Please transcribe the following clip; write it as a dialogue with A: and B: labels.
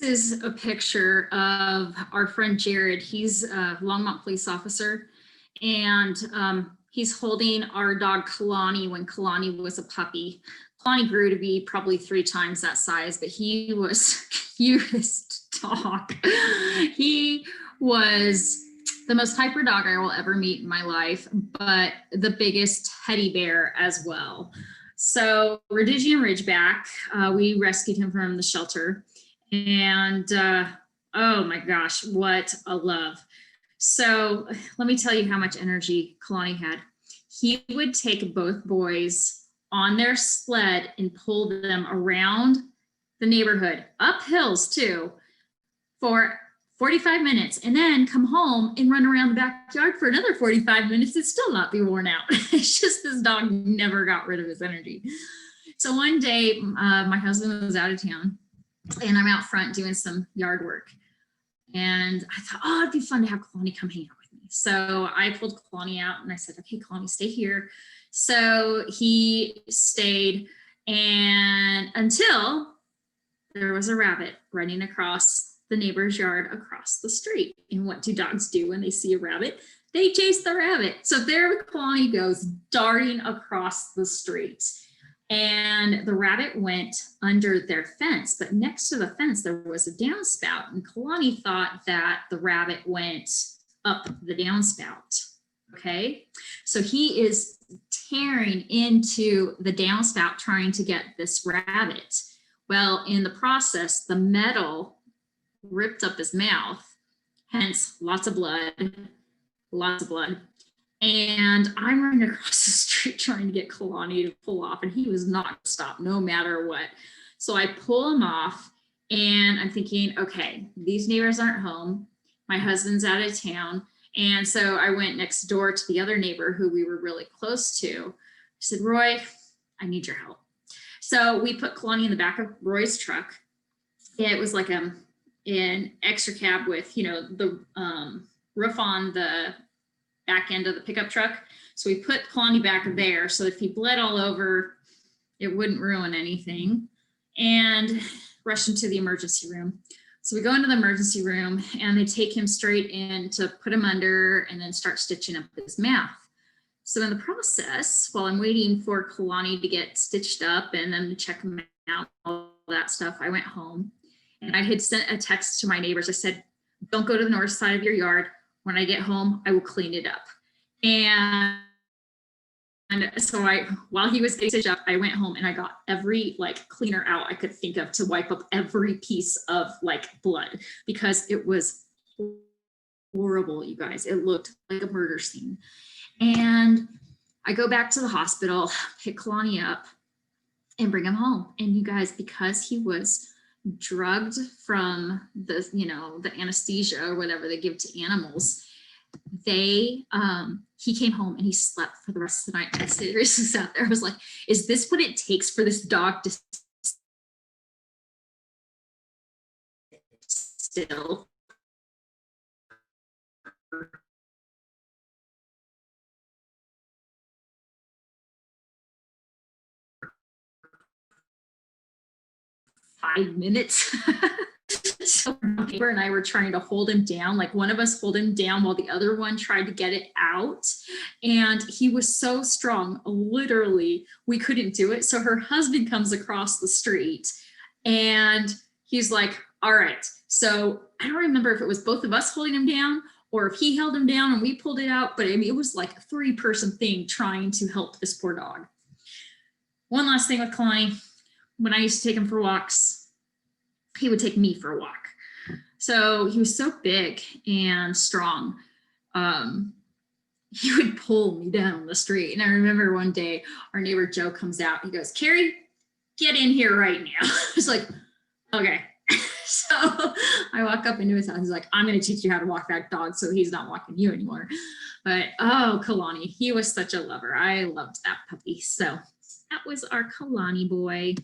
A: is a picture of our friend Jared. He's a Longmont police officer, and he's holding our dog Kalani when Kalani was a puppy. Kalani grew to be probably 3 times that size, but he was cutest dog. He was the most hyper dog I will ever meet in my life, but the biggest teddy bear as well. So Rhodesian Ridgeback, we rescued him from the shelter, and oh my gosh, what a love. So let me tell you how much energy Kalani had. He would take both boys on their sled and pull them around the neighborhood, up hills too, for 45 minutes, and then come home and run around the backyard for another 45 minutes and still not be worn out. It's just this dog never got rid of his energy. So one day, my husband was out of town, and I'm out front doing some yard work. And I thought, oh, it'd be fun to have Kalani come hang out with me. So I pulled Kalani out and I said, okay, Kalani, stay here. So he stayed, and until there was a rabbit running across the neighbor's yard across the street. And what do dogs do when they see a rabbit? They chase the rabbit. So there Kalani goes darting across the street. And the rabbit went under their fence, but next to the fence, there was a downspout. And Kalani thought that the rabbit went up the downspout. Okay. So he is tearing into the downspout trying to get this rabbit. Well, in the process, the metal ripped up his mouth, hence lots of blood. And I'm running across the street trying to get Kalani to pull off, and he was not going to stop no matter what. So I pull him off, and I'm thinking, okay, these neighbors aren't home. My husband's out of town. And so I went next door to the other neighbor who we were really close to. I said, Roy, I need your help. So we put Kalani in the back of Roy's truck. It was like an extra cab with, the roof on the back end of the pickup truck. So we put Kalani back there so if he bled all over, it wouldn't ruin anything, and rushed into the emergency room. So we go into the emergency room and they take him straight in to put him under and then start stitching up his mouth. So in the process, while I'm waiting for Kalani to get stitched up and then to check him out, all that stuff, I went home and I had sent a text to my neighbors. I said, don't go to the north side of your yard. When I get home, I will clean it up. And so while he was getting stitched up, I went home and I got every cleaner out I could think of to wipe up every piece of blood, because it was horrible, you guys. It looked like a murder scene. And I go back to the hospital, pick Kalani up and bring him home. And you guys, because he was drugged from the anesthesia or whatever they give to animals, he came home and he slept for the rest of the night. I seriously sat there. I was like, is this what it takes for this dog to still? Five minutes. So my neighbor and I were trying to hold him down. One of us hold him down while the other one tried to get it out. And he was so strong, literally, we couldn't do it. So her husband comes across the street and he's like, all right. So I don't remember if it was both of us holding him down or if he held him down and we pulled it out. But I mean, it was like a 3-person thing trying to help this poor dog. One last thing with Kalani. When I used to take him for walks, he would take me for a walk. So he was so big and strong. He would pull me down the street. And I remember one day our neighbor Joe comes out. He goes, Carrie, get in here right now. I was like, okay. So I walk up into his house. He's like, I'm going to teach you how to walk that dog so he's not walking you anymore. But oh, Kalani, he was such a lover. I loved that puppy. So that was our Kalani boy.